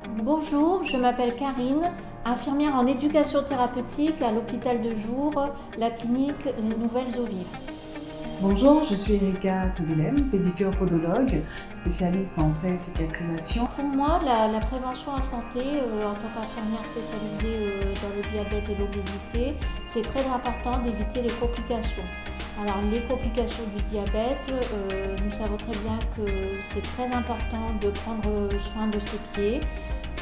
Bonjour, je m'appelle Karine, infirmière en éducation thérapeutique à l'hôpital de jour, la clinique Les Nouvelles Eaux Vives. Bonjour, je suis Erika Toubilem, pédicure-podologue, spécialiste en pleine cicatrisation. Pour moi, la prévention en santé, en tant qu'infirmière spécialisée dans le diabète et l'obésité, c'est très important d'éviter les complications. Alors les complications du diabète, nous savons très bien que c'est très important de prendre soin de ses pieds.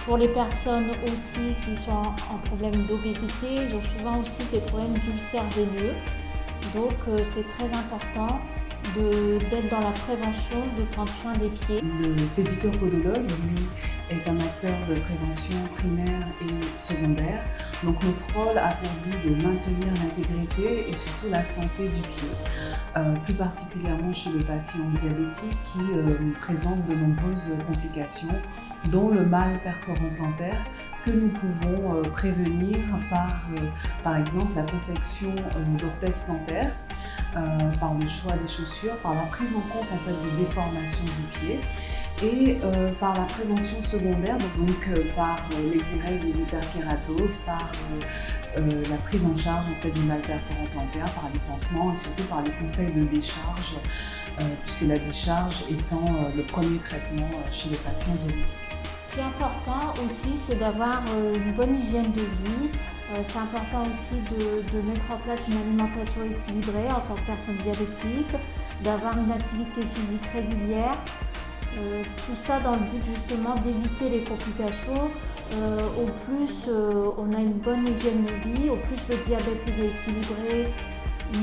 Pour les personnes aussi qui sont en problème d'obésité, ils ont souvent aussi des problèmes d'ulcères veineux. Donc c'est très important d'être dans la prévention, de prendre soin des pieds. Le pédicure-podologue, lui, est un acteur de prévention primaire et secondaire. Donc notre rôle a pour but de maintenir l'intégrité et surtout la santé du pied, plus particulièrement chez le patient diabétique qui présente de nombreuses complications, dont le mal perforant plantaire que nous pouvons prévenir par exemple la confection d'orthèses plantaires, par le choix des chaussures, par la prise en compte en fait des déformations du pied et par la prévention secondaire, donc par l'exérèse des hyperkératoses, par la prise en charge en fait du mal perforant plantaire, par les pansements et surtout par les conseils de décharge, puisque la décharge étant le premier traitement chez les patients diabétiques. Ce qui est important aussi, c'est d'avoir une bonne hygiène de vie. C'est important aussi de mettre en place une alimentation équilibrée en tant que personne diabétique, d'avoir une activité physique régulière. Tout ça dans le but justement d'éviter les complications. Au plus on a une bonne hygiène de vie, au plus le diabète est équilibré,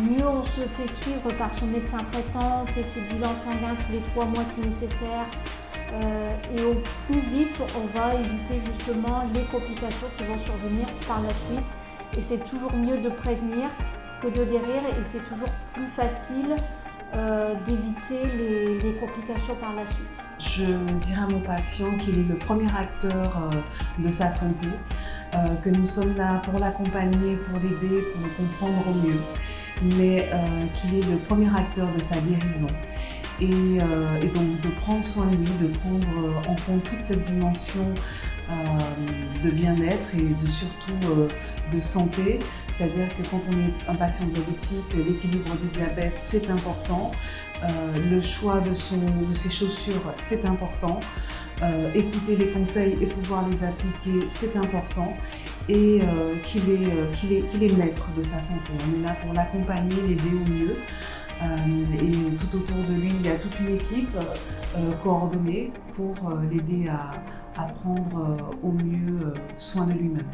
mieux on se fait suivre par son médecin traitant, on fait ses bilans sanguins tous les 3 mois si nécessaire. Et au plus vite on va éviter justement les complications qui vont survenir par la suite. Et c'est toujours mieux de prévenir que de guérir, et c'est toujours plus facile d'éviter les complications par la suite. Je dirais à mon patient qu'il est le premier acteur de sa santé, que nous sommes là pour l'accompagner, pour l'aider, pour le comprendre au mieux, mais qu'il est le premier acteur de sa guérison. Et donc de prendre soin de lui, de prendre en compte toute cette dimension de bien-être et surtout de santé. C'est-à-dire que quand on est un patient diabétique, l'équilibre du diabète, c'est important. Le choix de ses chaussures, c'est important. Écouter les conseils et pouvoir les appliquer, c'est important. Et qu'il est maître de sa santé. On est là pour l'accompagner, l'aider au mieux. Et tout autour de lui, il y a toute une équipe coordonnée pour l'aider à prendre au mieux soin de lui-même.